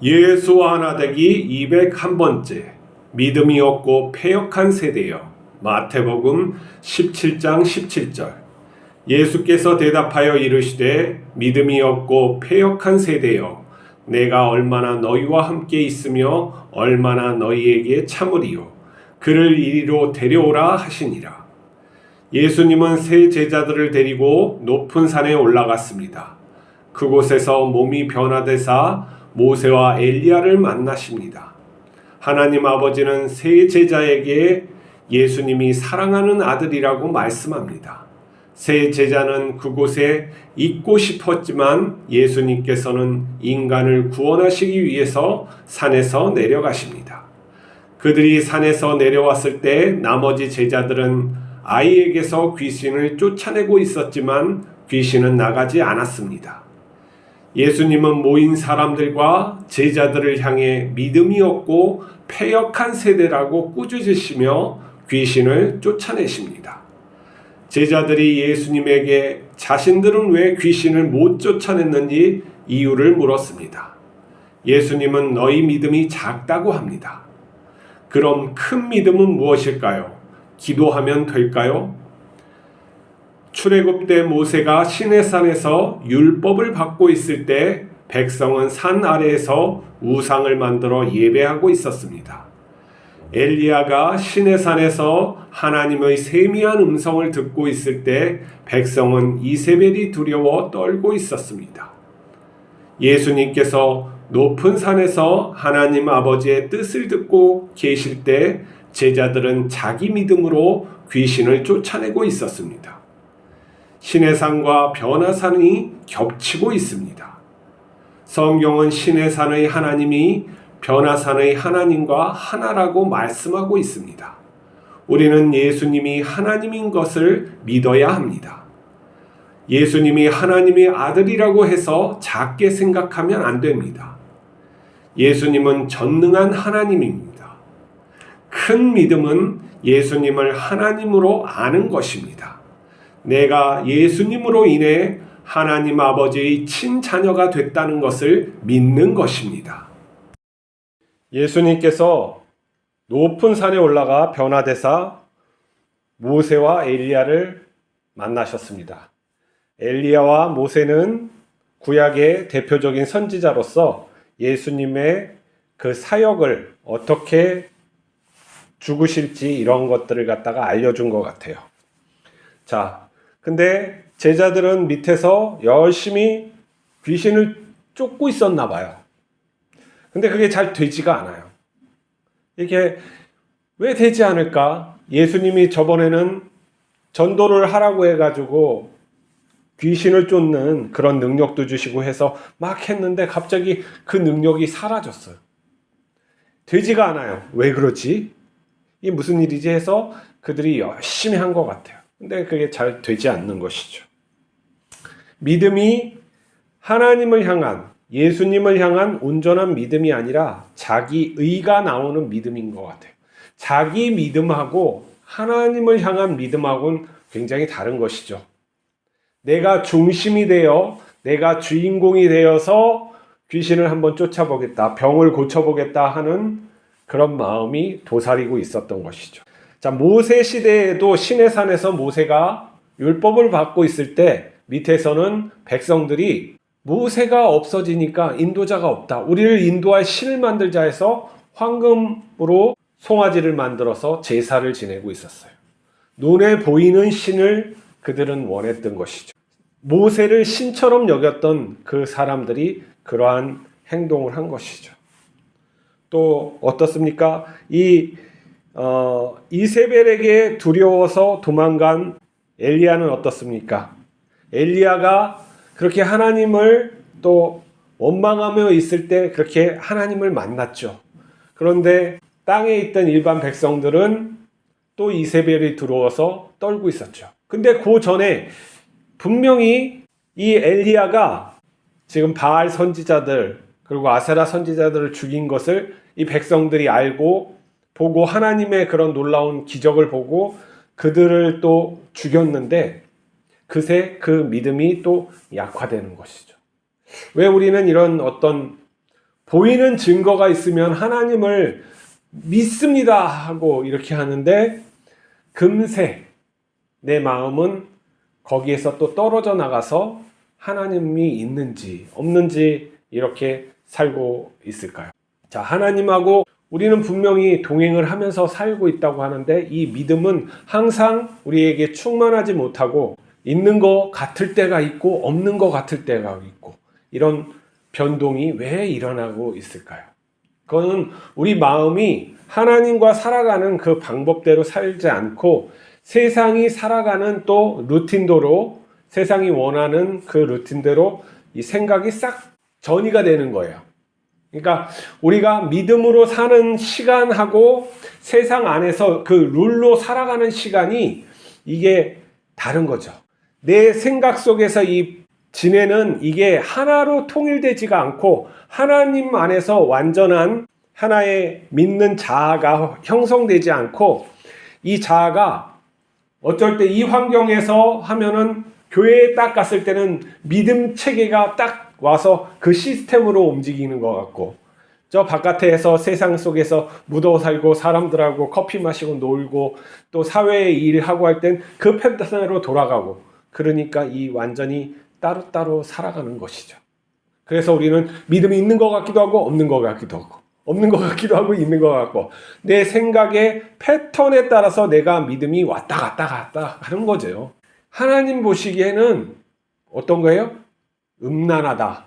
예수 하나 되기 201번째 믿음이 없고 패역한 세대여. 마태복음 17장 17절. 예수께서 대답하여 이르시되 믿음이 없고 패역한 세대여, 내가 얼마나 너희와 함께 있으며 얼마나 너희에게 참으리요. 그를 이리로 데려오라 하시니라. 예수님은 세 제자들을 데리고 높은 산에 올라갔습니다. 그곳에서 몸이 변화되사 모세와 엘리야를 만나십니다. 하나님 아버지는 세 제자에게 예수님이 사랑하는 아들이라고 말씀합니다. 세 제자는 그곳에 있고 싶었지만 예수님께서는 인간을 구원하시기 위해서 산에서 내려가십니다. 그들이 산에서 내려왔을 때 나머지 제자들은 아이에게서 귀신을 쫓아내고 있었지만 귀신은 나가지 않았습니다. 예수님은 모인 사람들과 제자들을 향해 믿음이 없고 패역한 세대라고 꾸짖으시며 귀신을 쫓아내십니다. 제자들이 예수님에게 자신들은 왜 귀신을 못 쫓아냈는지 이유를 물었습니다. 예수님은 너희 믿음이 작다고 합니다. 그럼 큰 믿음은 무엇일까요? 기도하면 될까요? 출애굽 때 모세가 시내산에서 율법을 받고 있을 때 백성은 산 아래에서 우상을 만들어 예배하고 있었습니다. 엘리야가 시내산에서 하나님의 세미한 음성을 듣고 있을 때 백성은 이세벨이 두려워 떨고 있었습니다. 예수님께서 높은 산에서 하나님 아버지의 뜻을 듣고 계실 때 제자들은 자기 믿음으로 귀신을 쫓아내고 있었습니다. 시내산과 변화산이 겹치고 있습니다. 성경은 시내산의 하나님이 변화산의 하나님과 하나라고 말씀하고 있습니다. 우리는 예수님이 하나님인 것을 믿어야 합니다. 예수님이 하나님의 아들이라고 해서 작게 생각하면 안 됩니다. 예수님은 전능한 하나님입니다. 큰 믿음은 예수님을 하나님으로 아는 것입니다. 내가 예수님으로 인해 하나님 아버지의 친자녀가 됐다는 것을 믿는 것입니다. 예수님께서 높은 산에 올라가 변화되사 모세와 엘리야를 만나셨습니다. 엘리야와 모세는 구약의 대표적인 선지자로서 예수님의 그 사역을 어떻게 죽으실지 이런 것들을 갖다가 알려준 것 같아요. 자, 근데 제자들은 밑에서 열심히 귀신을 쫓고 있었나 봐요. 근데 그게 잘 되지가 않아요. 이게 왜 되지 않을까? 예수님이 저번에는 전도를 하라고 해가지고 귀신을 쫓는 그런 능력도 주시고 해서 막 했는데 갑자기 그 능력이 사라졌어요. 되지가 않아요. 왜 그러지? 이게 무슨 일이지 해서 그들이 열심히 한 것 같아요. 근데 그게 잘 되지 않는 것이죠. 믿음이 하나님을 향한, 예수님을 향한 온전한 믿음이 아니라 자기 의가 나오는 믿음인 것 같아요. 자기 믿음하고 하나님을 향한 믿음하고는 굉장히 다른 것이죠. 내가 중심이 되어, 내가 주인공이 되어서 귀신을 한번 쫓아보겠다, 병을 고쳐보겠다 하는 그런 마음이 도사리고 있었던 것이죠. 자, 모세 시대에도 시내산에서 모세가 율법을 받고 있을 때 밑에서는 백성들이 모세가 없어지니까 인도자가 없다. 우리를 인도할 신을 만들자 해서 황금으로 송아지를 만들어서 제사를 지내고 있었어요. 눈에 보이는 신을 그들은 원했던 것이죠. 모세를 신처럼 여겼던 그 사람들이 그러한 행동을 한 것이죠. 또 어떻습니까? 이세벨에게 두려워서 도망간 엘리야는 어떻습니까? 엘리야가 그렇게 하나님을 또 원망하며 있을 때 그렇게 하나님을 만났죠. 그런데 땅에 있던 일반 백성들은 또 이세벨이 들어와서 떨고 있었죠. 근데 그 전에 분명히 이 엘리야가 지금 바알 선지자들 그리고 아세라 선지자들을 죽인 것을 이 백성들이 알고 보고 하나님의 그런 놀라운 기적을 보고 그들을 또 죽였는데 그새 그 믿음이 또 약화되는 것이죠. 왜 우리는 이런 어떤 보이는 증거가 있으면 하나님을 믿습니다 하고 이렇게 하는데 금세 내 마음은 거기에서 또 떨어져 나가서 하나님이 있는지 없는지 이렇게 살고 있을까요? 자, 하나님하고 우리는 분명히 동행을 하면서 살고 있다고 하는데 이 믿음은 항상 우리에게 충만하지 못하고 있는 것 같을 때가 있고 없는 것 같을 때가 있고 이런 변동이 왜 일어나고 있을까요? 그거는 우리 마음이 하나님과 살아가는 그 방법대로 살지 않고 세상이 살아가는 또 루틴대로 세상이 원하는 그 루틴대로 이 생각이 싹 전이가 되는 거예요. 그러니까 우리가 믿음으로 사는 시간하고 세상 안에서 그 룰로 살아가는 시간이 이게 다른 거죠. 내 생각 속에서 이 지내는 이게 하나로 통일되지가 않고 하나님 안에서 완전한 하나의 믿는 자아가 형성되지 않고 이 자아가 어쩔 때 이 환경에서 하면은 교회에 딱 갔을 때는 믿음 체계가 딱 와서 그 시스템으로 움직이는 것 같고 저 바깥에서 세상 속에서 묻어 살고 사람들하고 커피 마시고 놀고 또 사회에 일하고 할 땐 그 패턴으로 돌아가고 그러니까 이 완전히 따로따로 살아가는 것이죠. 그래서 우리는 믿음이 있는 것 같기도 하고 없는 것 같기도 하고 없는 것 같기도 하고 있는 것 같고 내 생각의 패턴에 따라서 내가 믿음이 왔다 갔다 하는 거죠. 하나님 보시기에는 어떤 거예요? 음란하다.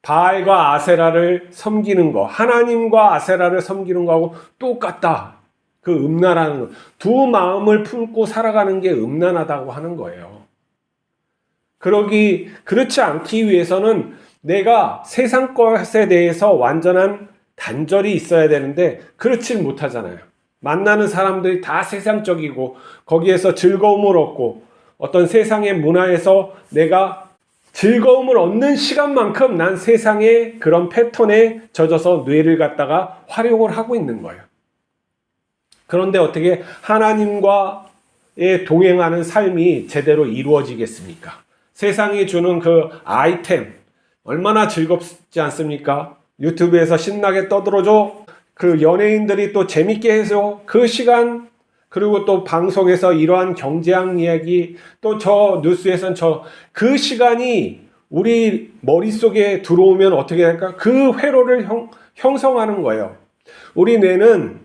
바알과 아세라를 섬기는 거, 하나님과 아세라를 섬기는 거하고 똑같다. 그 음란하는 거. 두 마음을 품고 살아가는 게 음란하다고 하는 거예요. 그렇지 않기 위해서는 내가 세상 것에 대해서 완전한 단절이 있어야 되는데 그렇지 못하잖아요. 만나는 사람들이 다 세상적이고 거기에서 즐거움을 얻고 어떤 세상의 문화에서 내가 즐거움을 얻는 시간만큼 난 세상의 그런 패턴에 젖어서 뇌를 갖다가 활용을 하고 있는 거예요. 그런데 어떻게 하나님과의 동행하는 삶이 제대로 이루어지겠습니까? 세상이 주는 그 아이템 얼마나 즐겁지 않습니까? 유튜브에서 신나게 떠들어줘. 그 연예인들이 또 재밌게 해서 그 시간 그리고 또 방송에서 이러한 경제학 이야기 또 저 뉴스에선 그 시간이 우리 머릿속에 들어오면 어떻게 할까? 그 회로를 형성하는 거예요. 우리 뇌는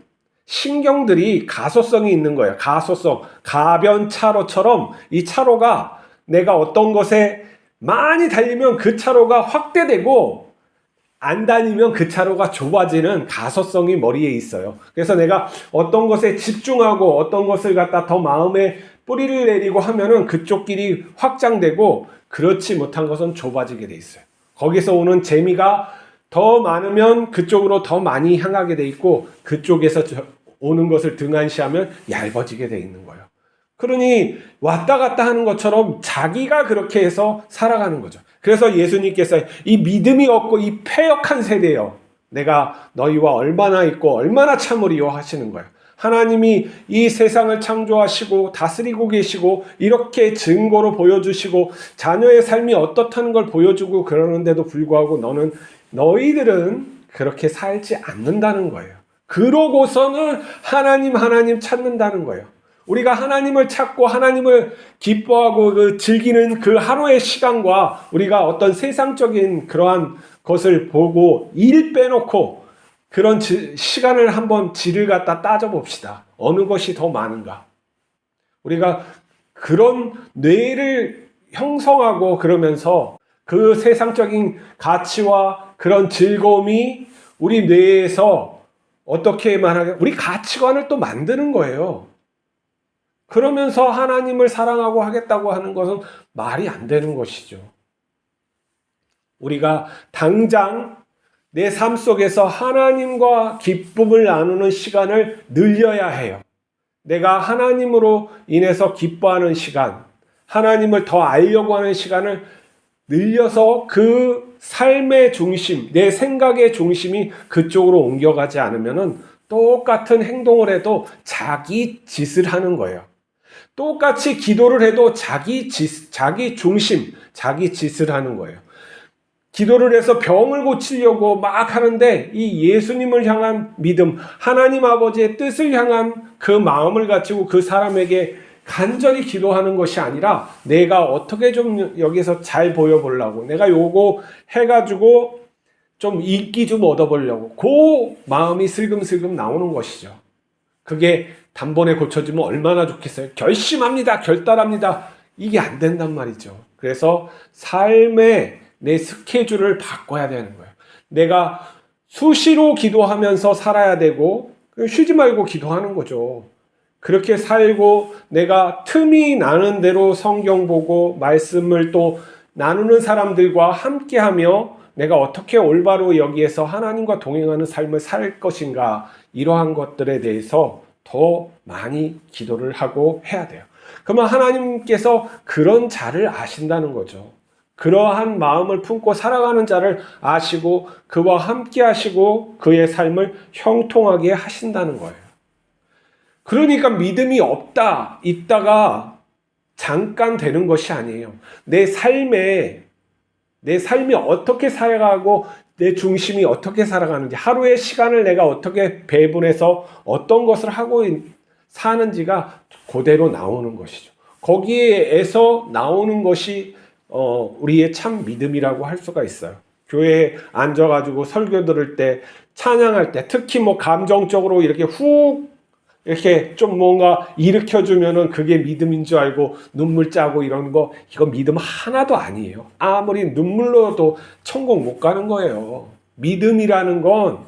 신경들이 가소성이 있는 거예요. 가소성, 가변차로처럼 이 차로가 내가 어떤 것에 많이 달리면 그 차로가 확대되고 안 다니면 그 차로가 좁아지는 가소성이 머리에 있어요. 그래서 내가 어떤 것에 집중하고 어떤 것을 갖다 더 마음에 뿌리를 내리고 하면은 그쪽 길이 확장되고 그렇지 못한 것은 좁아지게 돼 있어요. 거기서 오는 재미가 더 많으면 그쪽으로 더 많이 향하게 돼 있고 그쪽에서 오는 것을 등한시하면 얇아지게 돼 있는 거예요. 그러니 왔다 갔다 하는 것처럼 자기가 그렇게 해서 살아가는 거죠. 그래서 예수님께서 이 믿음이 없고 이 패역한 세대여 내가 너희와 얼마나 있고 얼마나 참으리요 하시는 거예요. 하나님이 이 세상을 창조하시고 다스리고 계시고 이렇게 증거로 보여주시고 자녀의 삶이 어떻다는 걸 보여주고 그러는데도 불구하고 너희들은 그렇게 살지 않는다는 거예요. 그러고서는 하나님 찾는다는 거예요. 우리가 하나님을 찾고 하나님을 기뻐하고 즐기는 그 하루의 시간과 우리가 어떤 세상적인 그러한 것을 보고 일 빼놓고 그런 시간을 한번 질을 갖다 따져봅시다. 어느 것이 더 많은가? 우리가 그런 뇌를 형성하고 그러면서 그 세상적인 가치와 그런 즐거움이 우리 뇌에서 어떻게 말하냐? 우리 가치관을 또 만드는 거예요. 그러면서 하나님을 사랑하고 하겠다고 하는 것은 말이 안 되는 것이죠. 우리가 당장 내 삶 속에서 하나님과 기쁨을 나누는 시간을 늘려야 해요. 내가 하나님으로 인해서 기뻐하는 시간, 하나님을 더 알려고 하는 시간을 늘려서 그 삶의 중심, 내 생각의 중심이 그쪽으로 옮겨가지 않으면은 똑같은 행동을 해도 자기 짓을 하는 거예요. 똑같이 기도를 해도 자기 중심, 자기 짓을 하는 거예요. 기도를 해서 병을 고치려고 막 하는데 이 예수님을 향한 믿음, 하나님 아버지의 뜻을 향한 그 마음을 가지고 그 사람에게 간절히 기도하는 것이 아니라 내가 어떻게 좀 여기서 잘 보여보려고, 내가 요거 해가지고 좀 인기 좀 얻어보려고 그 마음이 슬금슬금 나오는 것이죠. 그게 단번에 고쳐지면 얼마나 좋겠어요. 결심합니다, 결단합니다. 이게 안 된단 말이죠. 그래서 삶의 내 스케줄을 바꿔야 되는 거예요. 내가 수시로 기도하면서 살아야 되고 쉬지 말고 기도하는 거죠. 그렇게 살고 내가 틈이 나는 대로 성경 보고 말씀을 또 나누는 사람들과 함께하며 내가 어떻게 올바로 여기에서 하나님과 동행하는 삶을 살 것인가, 이러한 것들에 대해서 더 많이 기도를 하고 해야 돼요. 그러면 하나님께서 그런 자를 아신다는 거죠. 그러한 마음을 품고 살아가는 자를 아시고 그와 함께 하시고 그의 삶을 형통하게 하신다는 거예요. 그러니까 믿음이 없다, 있다가 잠깐 되는 것이 아니에요. 내 삶이 어떻게 살아가고 내 중심이 어떻게 살아가는지, 하루의 시간을 내가 어떻게 배분해서 어떤 것을 하고 사는지가 그대로 나오는 것이죠. 거기에서 나오는 것이 우리의 참 믿음이라고 할 수가 있어요. 교회에 앉아가지고 설교 들을 때, 찬양할 때, 특히 뭐 감정적으로 이렇게 이렇게 좀 뭔가 일으켜주면은 그게 믿음인 줄 알고 눈물 짜고 이런 거, 이거 믿음 하나도 아니에요. 아무리 눈물로도 천국 못 가는 거예요. 믿음이라는 건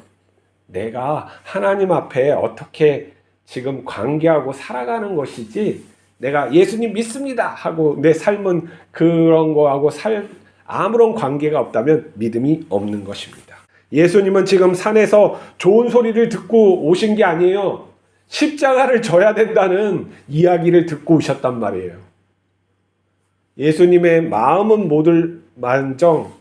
내가 하나님 앞에 어떻게 지금 관계하고 살아가는 것이지, 내가 예수님 믿습니다 하고 내 삶은 그런 거하고 아무런 관계가 없다면 믿음이 없는 것입니다. 예수님은 지금 산에서 좋은 소리를 듣고 오신 게 아니에요. 십자가를 져야 된다는 이야기를 듣고 오셨단 말이에요. 예수님의 마음은 모두 만정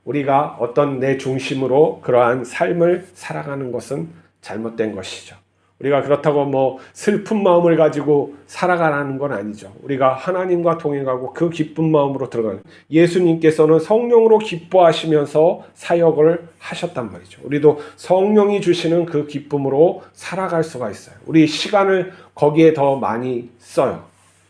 우리가 어떤 내 중심으로 그러한 삶을 살아가는 것은 잘못된 것이죠. 우리가 그렇다고 뭐 슬픈 마음을 가지고 살아가라는 건 아니죠. 우리가 하나님과 동행하고 그 기쁜 마음으로 들어가는, 예수님께서는 성령으로 기뻐하시면서 사역을 하셨단 말이죠. 우리도 성령이 주시는 그 기쁨으로 살아갈 수가 있어요. 우리 시간을 거기에 더 많이 써요.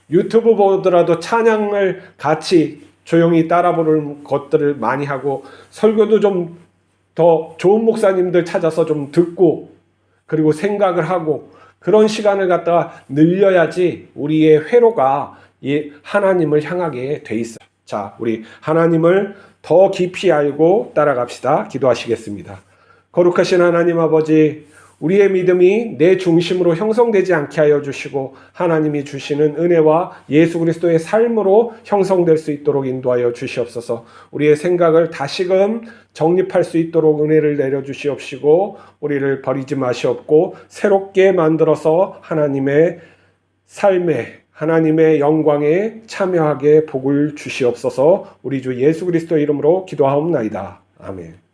유튜브 보더라도 찬양을 같이 조용히 따라 부르는 것들을 많이 하고, 설교도 좀 더 좋은 목사님들 찾아서 좀 듣고, 그리고 생각을 하고, 그런 시간을 갖다가 늘려야지 우리의 회로가 하나님을 향하게 돼 있어요. 자, 우리 하나님을 더 깊이 알고 따라갑시다. 기도하시겠습니다. 거룩하신 하나님 아버지, 우리의 믿음이 내 중심으로 형성되지 않게 하여 주시고 하나님이 주시는 은혜와 예수 그리스도의 삶으로 형성될 수 있도록 인도하여 주시옵소서. 우리의 생각을 다시금 정립할 수 있도록 은혜를 내려주시옵시고 우리를 버리지 마시옵고 새롭게 만들어서 하나님의 삶에, 하나님의 영광에 참여하게 복을 주시옵소서. 우리 주 예수 그리스도의 이름으로 기도하옵나이다. 아멘.